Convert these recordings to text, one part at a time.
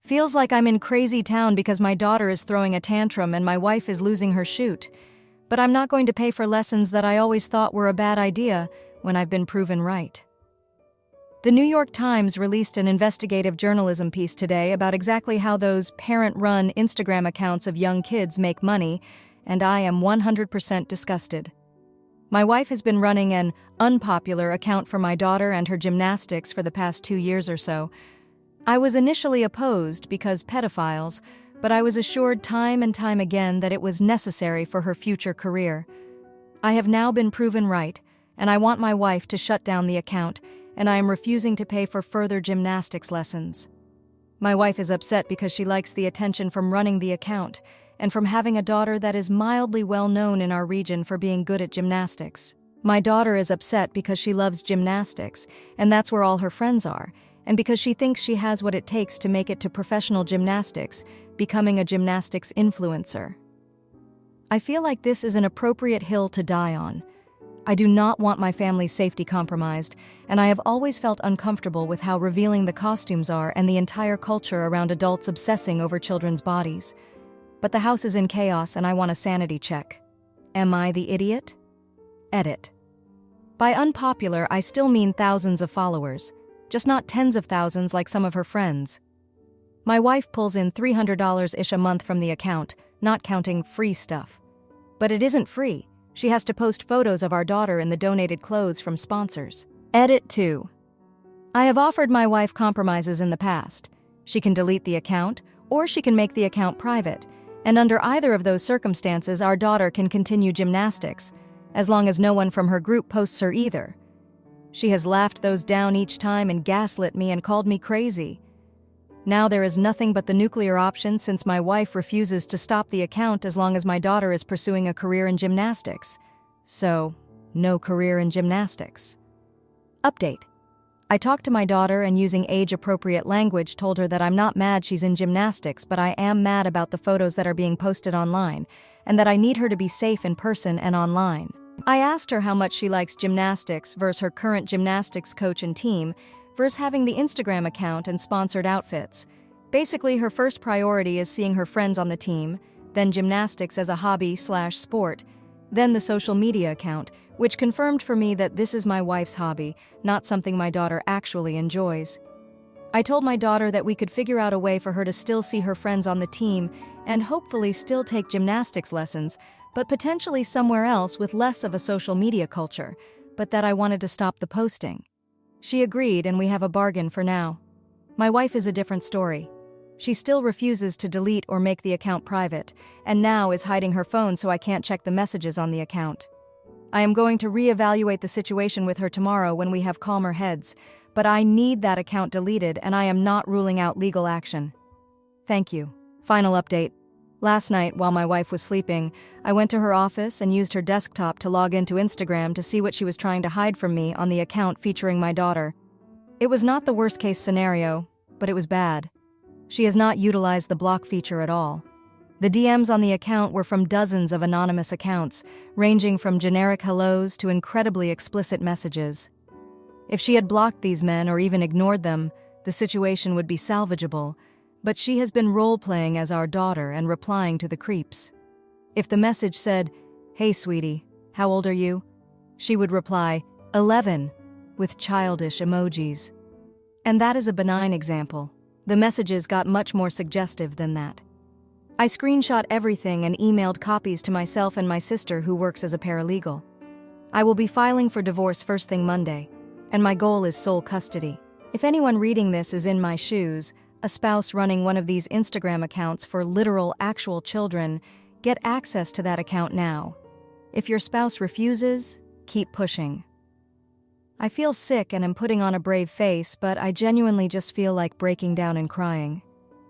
Feels like I'm in crazy town because my daughter is throwing a tantrum and my wife is losing her shoot. But I'm not going to pay for lessons that I always thought were a bad idea when I've been proven right. The New York Times released an investigative journalism piece today about exactly how those parent-run Instagram accounts of young kids make money, and I am 100% disgusted. My wife has been running an unpopular account for my daughter and her gymnastics for the past 2 years or so. I was initially opposed because pedophiles, but I was assured time and time again that it was necessary for her future career. I have now been proven right, and I want my wife to shut down the account, and I am refusing to pay for further gymnastics lessons. My wife is upset because she likes the attention from running the account and from having a daughter that is mildly well known in our region for being good at gymnastics. My daughter is upset because she loves gymnastics, and that's where all her friends are, and because she thinks she has what it takes to make it to professional gymnastics, becoming a gymnastics influencer. I feel like this is an appropriate hill to die on. I do not want my family's safety compromised, and I have always felt uncomfortable with how revealing the costumes are and the entire culture around adults obsessing over children's bodies. But the house is in chaos and I want a sanity check. Am I the idiot? Edit. By unpopular, I still mean thousands of followers, just not tens of thousands like some of her friends. My wife pulls in $300-ish a month from the account, not counting free stuff. But it isn't free. She has to post photos of our daughter in the donated clothes from sponsors. Edit 2. I have offered my wife compromises in the past. She can delete the account, or she can make the account private, and under either of those circumstances our daughter can continue gymnastics, as long as no one from her group posts her either. She has laughed those down each time and gaslit me and called me crazy. Now there is nothing but the nuclear option since my wife refuses to stop the account as long as my daughter is pursuing a career in gymnastics. So, no career in gymnastics. Update. I talked to my daughter and using age-appropriate language told her that I'm not mad she's in gymnastics, but I am mad about the photos that are being posted online, and that I need her to be safe in person and online. I asked her how much she likes gymnastics versus her current gymnastics coach and team versus having the Instagram account and sponsored outfits. Basically, her first priority is seeing her friends on the team, then gymnastics as a hobby/sport, then the social media account, which confirmed for me that this is my wife's hobby, not something my daughter actually enjoys. I told my daughter that we could figure out a way for her to still see her friends on the team and hopefully still take gymnastics lessons, but potentially somewhere else with less of a social media culture, but that I wanted to stop the posting. She agreed, and we have a bargain for now. My wife is a different story. She still refuses to delete or make the account private, and now is hiding her phone so I can't check the messages on the account. I am going to reevaluate the situation with her tomorrow when we have calmer heads, but I need that account deleted and I am not ruling out legal action. Thank you. Final update. Last night, while my wife was sleeping, I went to her office and used her desktop to log into Instagram to see what she was trying to hide from me on the account featuring my daughter. It was not the worst-case scenario, but it was bad. She has not utilized the block feature at all. The DMs on the account were from dozens of anonymous accounts, ranging from generic hellos to incredibly explicit messages. If she had blocked these men or even ignored them, the situation would be salvageable, but she has been role-playing as our daughter and replying to the creeps. If the message said, "Hey sweetie, how old are you?" she would reply, 11, with childish emojis. And that is a benign example. The messages got much more suggestive than that. I screenshot everything and emailed copies to myself and my sister who works as a paralegal. I will be filing for divorce first thing Monday, and my goal is sole custody. If anyone reading this is in my shoes, a spouse running one of these Instagram accounts for literal, actual children, get access to that account now. If your spouse refuses, keep pushing. I feel sick and am putting on a brave face, but I genuinely just feel like breaking down and crying.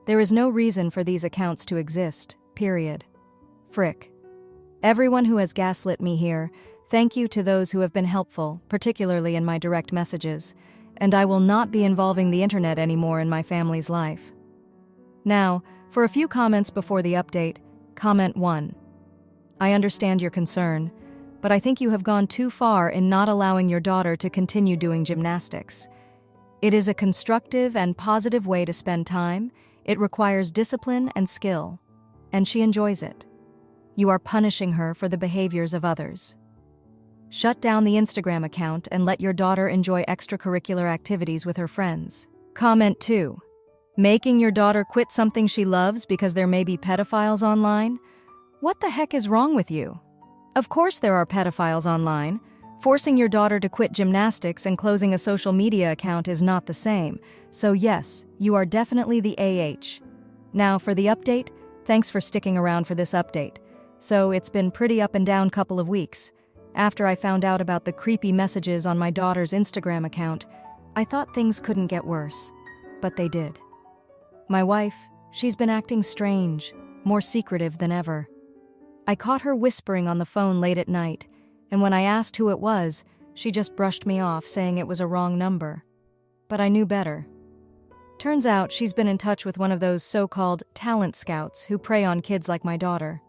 There is no reason for these accounts to exist, period. Frick. Everyone who has gaslit me here, thank you to those who have been helpful, particularly in my direct messages, and I will not be involving the internet anymore in my family's life. Now, for a few comments before the update. Comment 1. I understand your concern, but I think you have gone too far in not allowing your daughter to continue doing gymnastics. It is a constructive and positive way to spend time. It requires discipline and skill, and she enjoys it. You are punishing her for the behaviors of others. Shut down the Instagram account and let your daughter enjoy extracurricular activities with her friends. Comment 2. Making your daughter quit something she loves because there may be pedophiles online? What the heck is wrong with you? Of course there are pedophiles online. Forcing your daughter to quit gymnastics and closing a social media account is not the same. So yes, you are definitely the AH. Now for the update, thanks for sticking around for this update. So it's been pretty up and down couple of weeks. After I found out about the creepy messages on my daughter's Instagram account, I thought things couldn't get worse. But they did. My wife, she's been acting strange, more secretive than ever. I caught her whispering on the phone late at night, and when I asked who it was, she just brushed me off, saying it was a wrong number. But I knew better. Turns out she's been in touch with one of those so-called talent scouts who prey on kids like my daughter.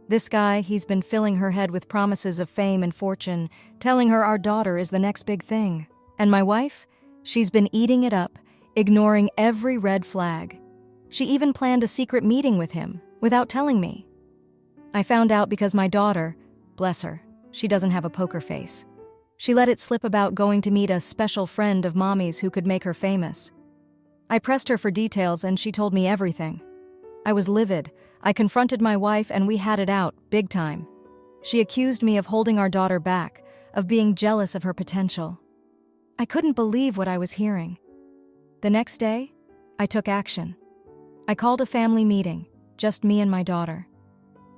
This guy, he's been filling her head with promises of fame and fortune, telling her our daughter is the next big thing. And my wife? She's been eating it up, ignoring every red flag. She even planned a secret meeting with him, without telling me. I found out because my daughter, bless her, she doesn't have a poker face. She let it slip about going to meet a special friend of mommy's who could make her famous. I pressed her for details and she told me everything. I was livid. I confronted my wife and we had it out, big time. She accused me of holding our daughter back, of being jealous of her potential. I couldn't believe what I was hearing. The next day, I took action. I called a family meeting, just me and my daughter.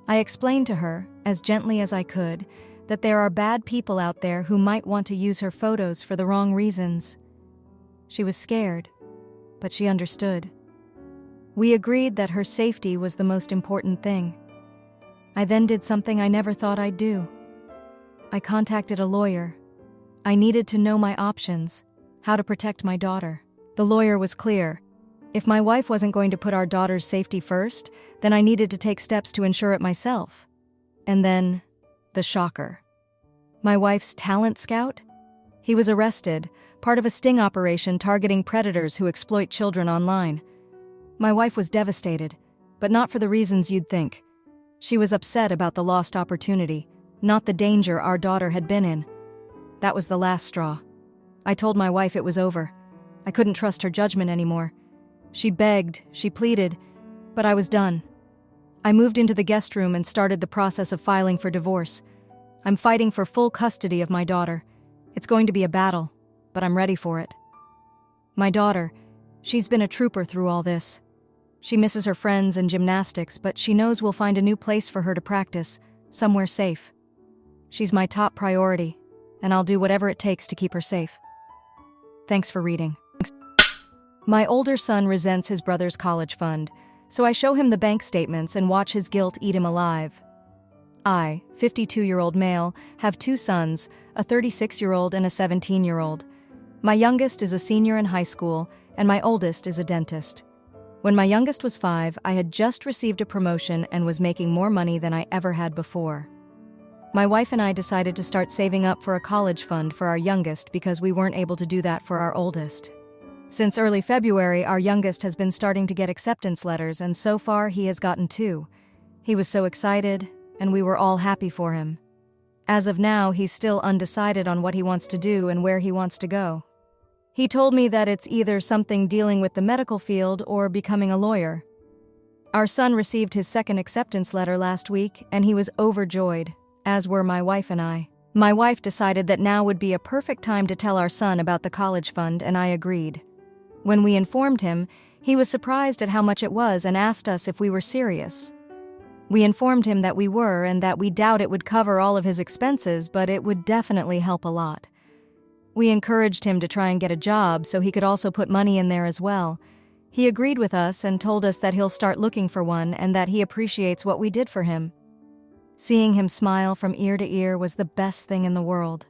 I explained to her, as gently as I could, that there are bad people out there who might want to use her photos for the wrong reasons. She was scared, but she understood. We agreed that her safety was the most important thing. I then did something I never thought I'd do. I contacted a lawyer. I needed to know my options, how to protect my daughter. The lawyer was clear. If my wife wasn't going to put our daughter's safety first, then I needed to take steps to ensure it myself. And then, the shocker. My wife's talent scout? He was arrested, part of a sting operation targeting predators who exploit children online. My wife was devastated, but not for the reasons you'd think. She was upset about the lost opportunity, not the danger our daughter had been in. That was the last straw. I told my wife it was over. I couldn't trust her judgment anymore. She begged, she pleaded, but I was done. I moved into the guest room and started the process of filing for divorce. I'm fighting for full custody of my daughter. It's going to be a battle, but I'm ready for it. My daughter, she's been a trooper through all this. She misses her friends and gymnastics, but she knows we'll find a new place for her to practice, somewhere safe. She's my top priority, and I'll do whatever it takes to keep her safe. Thanks for reading. My older son resents his brother's college fund, so I show him the bank statements and watch his guilt eat him alive. I, 52-year-old male, have 2 sons, a 36-year-old and a 17-year-old. My youngest is a senior in high school, and my oldest is a dentist. When my youngest was 5, I had just received a promotion and was making more money than I ever had before. My wife and I decided to start saving up for a college fund for our youngest because we weren't able to do that for our oldest. Since early February, our youngest has been starting to get acceptance letters, and so far he has gotten 2. He was so excited, and we were all happy for him. As of now, he's still undecided on what he wants to do and where he wants to go. He told me that it's either something dealing with the medical field or becoming a lawyer. Our son received his second acceptance letter last week, and he was overjoyed, as were my wife and I. My wife decided that now would be a perfect time to tell our son about the college fund, and I agreed. When we informed him, he was surprised at how much it was and asked us if we were serious. We informed him that we were and that we doubt it would cover all of his expenses, but it would definitely help a lot. We encouraged him to try and get a job so he could also put money in there as well. He agreed with us and told us that he'll start looking for one and that he appreciates what we did for him. Seeing him smile from ear to ear was the best thing in the world.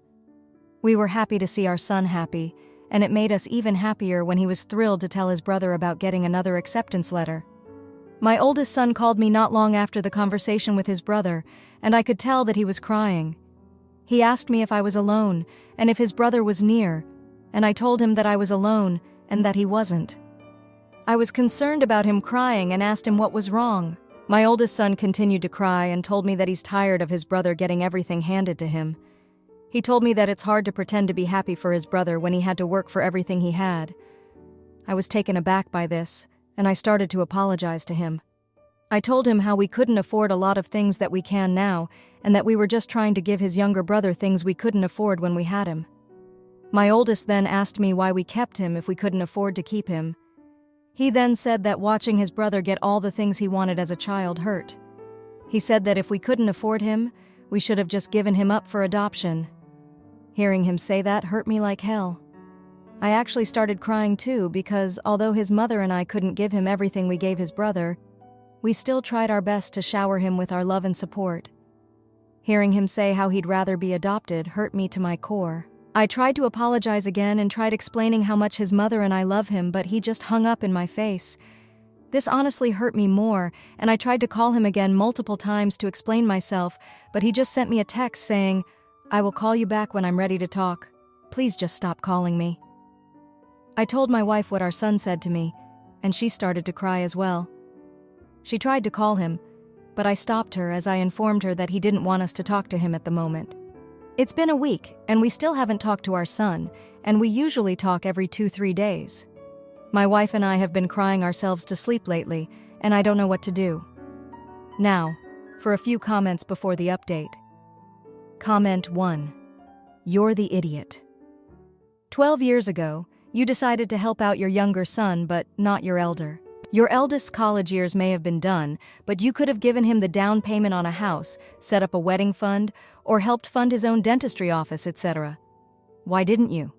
We were happy to see our son happy, and it made us even happier when he was thrilled to tell his brother about getting another acceptance letter. My oldest son called me not long after the conversation with his brother, and I could tell that he was crying. He asked me if I was alone, and if his brother was near, and I told him that I was alone and that he wasn't. I was concerned about him crying and asked him what was wrong. My oldest son continued to cry and told me that he's tired of his brother getting everything handed to him. He told me that it's hard to pretend to be happy for his brother when he had to work for everything he had. I was taken aback by this, and I started to apologize to him. I told him how we couldn't afford a lot of things that we can now, and that we were just trying to give his younger brother things we couldn't afford when we had him. My oldest then asked me why we kept him if we couldn't afford to keep him. He then said that watching his brother get all the things he wanted as a child hurt. He said that if we couldn't afford him, we should have just given him up for adoption. Hearing him say that hurt me like hell. I actually started crying too because although his mother and I couldn't give him everything we gave his brother, we still tried our best to shower him with our love and support. Hearing him say how he'd rather be adopted hurt me to my core. I tried to apologize again and tried explaining how much his mother and I love him, but he just hung up in my face. This honestly hurt me more, and I tried to call him again multiple times to explain myself, but he just sent me a text saying, "I will call you back when I'm ready to talk. Please just stop calling me." I told my wife what our son said to me, and she started to cry as well. She tried to call him, but I stopped her as I informed her that he didn't want us to talk to him at the moment. It's been a week, and we still haven't talked to our son, and we usually talk every 2-3 days. My wife and I have been crying ourselves to sleep lately, and I don't know what to do. Now, for a few comments before the update. Comment 1. You're the idiot. 12 years ago, you decided to help out your younger son, but not your elder. Your eldest's college years may have been done, but you could have given him the down payment on a house, set up a wedding fund, or helped fund his own dentistry office, etc. Why didn't you?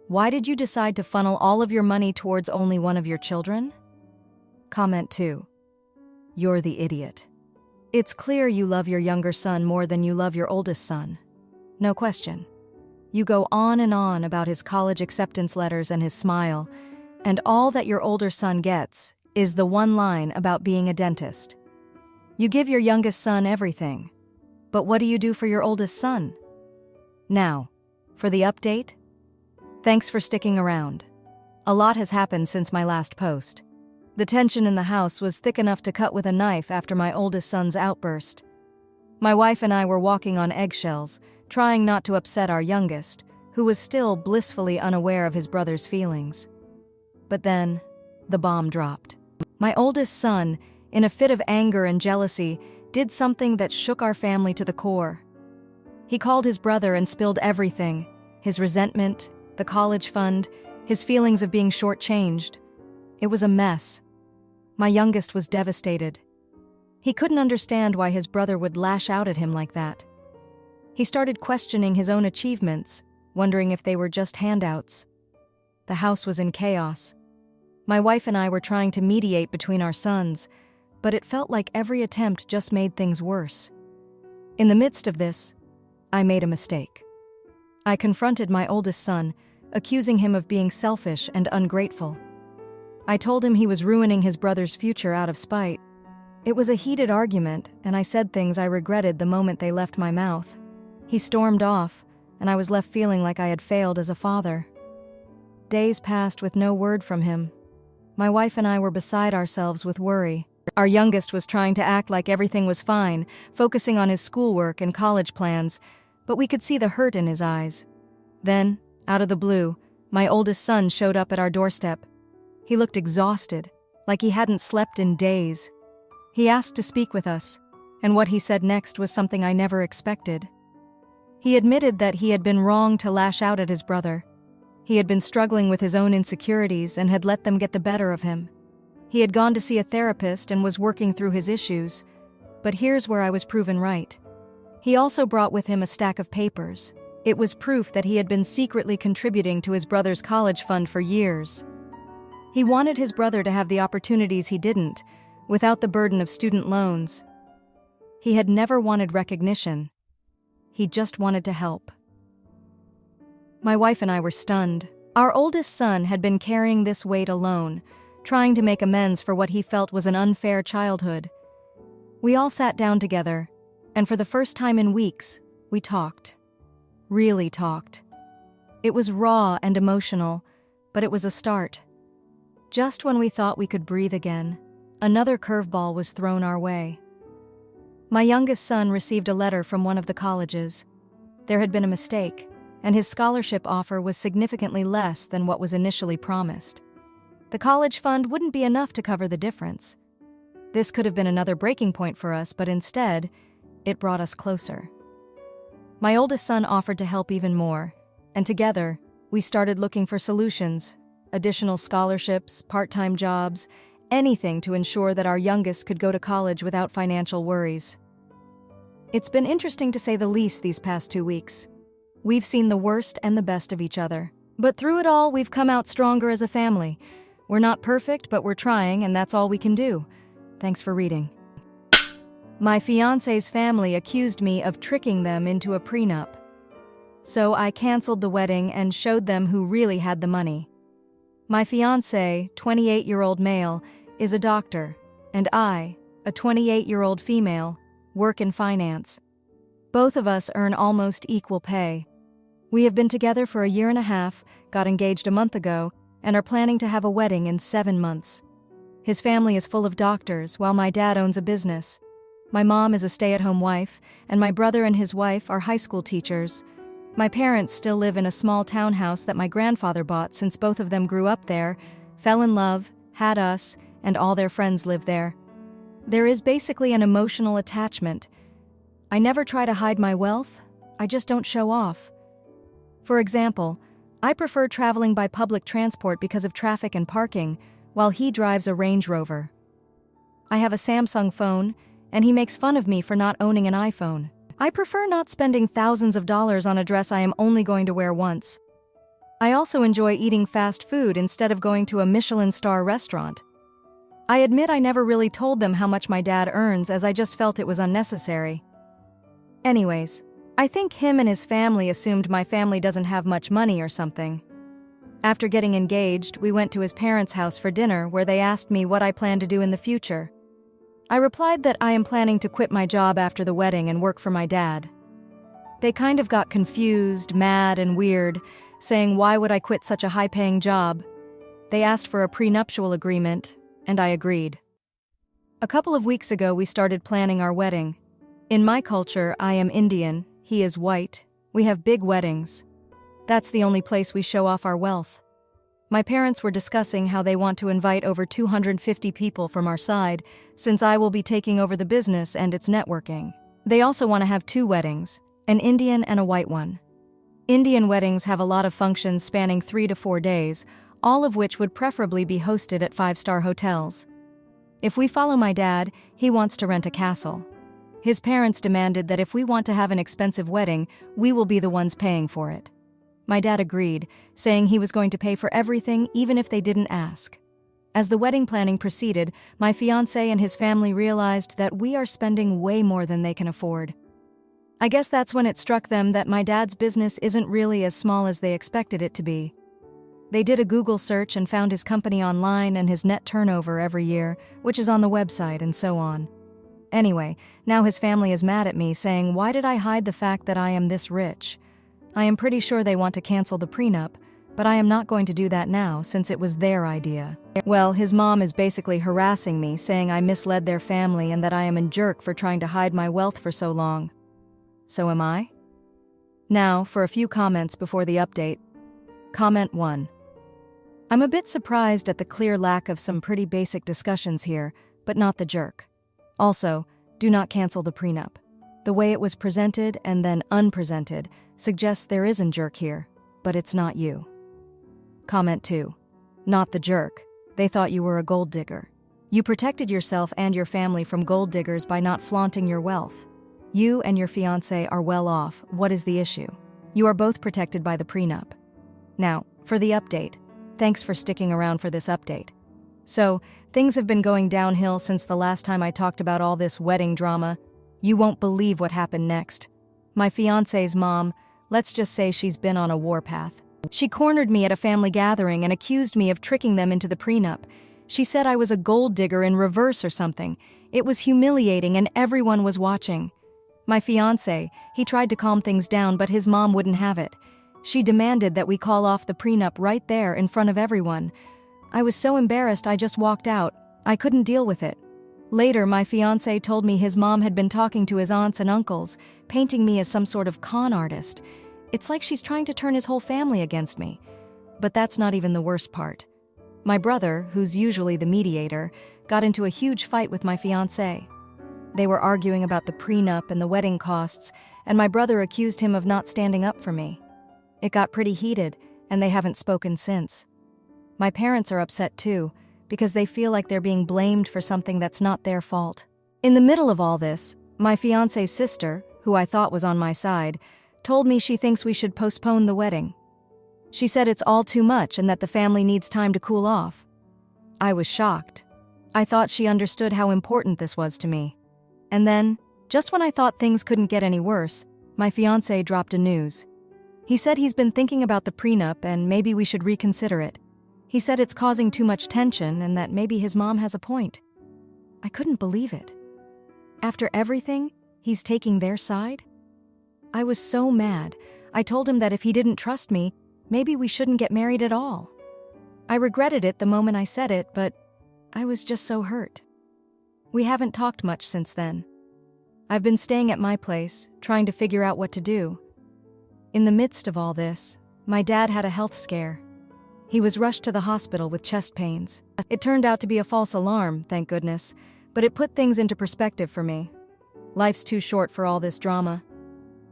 Why did you decide to funnel all of your money towards only one of your children? Comment 2. You're the idiot. It's clear you love your younger son more than you love your oldest son. No question. You go on and on about his college acceptance letters and his smile, and all that your older son gets is the one line about being a dentist. You give your youngest son everything, but what do you do for your oldest son? Now, for the update? Thanks for sticking around. A lot has happened since my last post. The tension in the house was thick enough to cut with a knife after my oldest son's outburst. My wife and I were walking on eggshells, trying not to upset our youngest, who was still blissfully unaware of his brother's feelings. But then, the bomb dropped. My oldest son, in a fit of anger and jealousy, did something that shook our family to the core. He called his brother and spilled everything: his resentment, the college fund, his feelings of being shortchanged. It was a mess. My youngest was devastated. He couldn't understand why his brother would lash out at him like that. He started questioning his own achievements, wondering if they were just handouts. The house was in chaos. My wife and I were trying to mediate between our sons, but it felt like every attempt just made things worse. In the midst of this, I made a mistake. I confronted my oldest son, accusing him of being selfish and ungrateful. I told him he was ruining his brother's future out of spite. It was a heated argument, and I said things I regretted the moment they left my mouth. He stormed off, and I was left feeling like I had failed as a father. Days passed with no word from him. My wife and I were beside ourselves with worry. Our youngest was trying to act like everything was fine, focusing on his schoolwork and college plans, but we could see the hurt in his eyes. Then, out of the blue, my oldest son showed up at our doorstep. He looked exhausted, like he hadn't slept in days. He asked to speak with us, and what he said next was something I never expected. He admitted that he had been wrong to lash out at his brother. He had been struggling with his own insecurities and had let them get the better of him. He had gone to see a therapist and was working through his issues, but here's where I was proven right. He also brought with him a stack of papers. It was proof that he had been secretly contributing to his brother's college fund for years. He wanted his brother to have the opportunities he didn't, without the burden of student loans. He had never wanted recognition. He just wanted to help. My wife and I were stunned. Our oldest son had been carrying this weight alone, trying to make amends for what he felt was an unfair childhood. We all sat down together, and for the first time in weeks, we talked. Really talked. It was raw and emotional, but it was a start. Just when we thought we could breathe again, another curveball was thrown our way. My youngest son received a letter from one of the colleges. There had been a mistake, and his scholarship offer was significantly less than what was initially promised. The college fund wouldn't be enough to cover the difference. This could have been another breaking point for us, but instead, it brought us closer. My oldest son offered to help even more, and together, we started looking for solutions, additional scholarships, part-time jobs, anything to ensure that our youngest could go to college without financial worries. It's been interesting to say the least these past 2 weeks. We've seen the worst and the best of each other. But through it all, we've come out stronger as a family. We're not perfect, but we're trying, and that's all we can do. Thanks for reading. My fiancé's family accused me of tricking them into a prenup. So I canceled the wedding and showed them who really had the money. My fiancé, 28-year-old male, is a doctor, and I, a 28-year-old female, work in finance. Both of us earn almost equal pay. We have been together for a year and a half, got engaged a month ago, and are planning to have a wedding in 7 months. His family is full of doctors, while my dad owns a business. My mom is a stay-at-home wife, and my brother and his wife are high school teachers. My parents still live in a small townhouse that my grandfather bought since both of them grew up there, fell in love, had us, and all their friends live there. There is basically an emotional attachment. I never try to hide my wealth, I just don't show off. For example, I prefer traveling by public transport because of traffic and parking, while he drives a Range Rover. I have a Samsung phone, and he makes fun of me for not owning an iPhone. I prefer not spending thousands of dollars on a dress I am only going to wear once. I also enjoy eating fast food instead of going to a Michelin star restaurant. I admit I never really told them how much my dad earns, as I just felt it was unnecessary. Anyways, I think him and his family assumed my family doesn't have much money or something. After getting engaged, we went to his parents' house for dinner, where they asked me what I plan to do in the future. I replied that I am planning to quit my job after the wedding and work for my dad. They kind of got confused, mad, and weird, saying why would I quit such a high-paying job? They asked for a prenuptial agreement, and I agreed. A couple of weeks ago, we started planning our wedding. In my culture, I am Indian, he is white. We have big weddings. That's the only place we show off our wealth. My parents were discussing how they want to invite over 250 people from our side, since I will be taking over the business and its networking. They also want to have 2 weddings, an Indian and a white one. Indian weddings have a lot of functions spanning 3 to 4 days, all of which would preferably be hosted at 5-star hotels. If we follow my dad, he wants to rent a castle. His parents demanded that if we want to have an expensive wedding, we will be the ones paying for it. My dad agreed, saying he was going to pay for everything even if they didn't ask. As the wedding planning proceeded, my fiancé and his family realized that we are spending way more than they can afford. I guess that's when it struck them that my dad's business isn't really as small as they expected it to be. They did a Google search and found his company online and his net turnover every year, which is on the website, and so on. Anyway, now his family is mad at me, saying, why did I hide the fact that I am this rich? I am pretty sure they want to cancel the prenup, but I am not going to do that now since it was their idea. Well, his mom is basically harassing me, saying I misled their family and that I am a jerk for trying to hide my wealth for so long. So am I? Now, for a few comments before the update. Comment 1. I'm a bit surprised at the clear lack of some pretty basic discussions here, but not the jerk. Also, do not cancel the prenup. The way it was presented and then unpresented suggests there isn't jerk here, but it's not you. Comment 2. Not the jerk. They thought you were a gold digger. You protected yourself and your family from gold diggers by not flaunting your wealth. You and your fiancé are well off. What is the issue? You are both protected by the prenup. Now, for the update. Thanks for sticking around for this update. So, things have been going downhill since the last time I talked about all this wedding drama. You won't believe what happened next. My fiancé's mom, let's just say she's been on a warpath. She cornered me at a family gathering and accused me of tricking them into the prenup. She said I was a gold digger in reverse or something. It was humiliating and everyone was watching. My fiancé, he tried to calm things down, but his mom wouldn't have it. She demanded that we call off the prenup right there in front of everyone. I was so embarrassed I just walked out. I couldn't deal with it. Later, my fiancé told me his mom had been talking to his aunts and uncles, painting me as some sort of con artist. It's like she's trying to turn his whole family against me. But that's not even the worst part. My brother, who's usually the mediator, got into a huge fight with my fiancé. They were arguing about the prenup and the wedding costs, and my brother accused him of not standing up for me. It got pretty heated, and they haven't spoken since. My parents are upset too, because they feel like they're being blamed for something that's not their fault. In the middle of all this, my fiancé's sister, who I thought was on my side, told me she thinks we should postpone the wedding. She said it's all too much and that the family needs time to cool off. I was shocked. I thought she understood how important this was to me. And then, just when I thought things couldn't get any worse, my fiancé dropped a news. He said he's been thinking about the prenup and maybe we should reconsider it. He said it's causing too much tension and that maybe his mom has a point. I couldn't believe it. After everything, he's taking their side? I was so mad. I told him that if he didn't trust me, maybe we shouldn't get married at all. I regretted it the moment I said it, but I was just so hurt. We haven't talked much since then. I've been staying at my place, trying to figure out what to do. In the midst of all this, my dad had a health scare. He was rushed to the hospital with chest pains. It turned out to be a false alarm, thank goodness, but it put things into perspective for me. Life's too short for all this drama.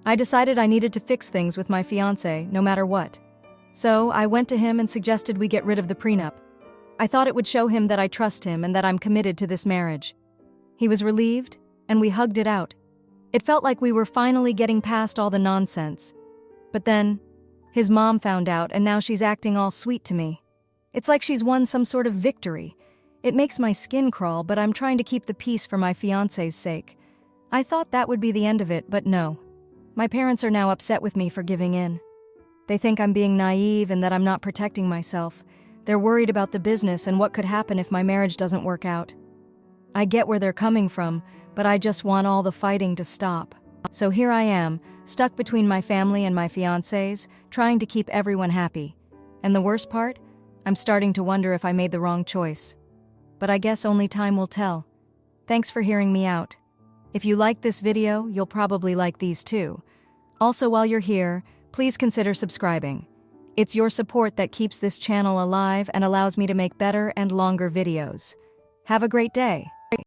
I decided I needed to fix things with my fiancé, no matter what. So I went to him and suggested we get rid of the prenup. I thought it would show him that I trust him and that I'm committed to this marriage. He was relieved, and we hugged it out. It felt like we were finally getting past all the nonsense. But then, his mom found out, and now she's acting all sweet to me. It's like she's won some sort of victory. It makes my skin crawl, but I'm trying to keep the peace for my fiancé's sake. I thought that would be the end of it, but no. My parents are now upset with me for giving in. They think I'm being naive and that I'm not protecting myself. They're worried about the business and what could happen if my marriage doesn't work out. I get where they're coming from, but I just want all the fighting to stop. So here I am, stuck between my family and my fiancé's, trying to keep everyone happy. And the worst part? I'm starting to wonder if I made the wrong choice. But I guess only time will tell. Thanks for hearing me out. If you liked this video, you'll probably like these too. Also, while you're here, please consider subscribing. It's your support that keeps this channel alive and allows me to make better and longer videos. Have a great day.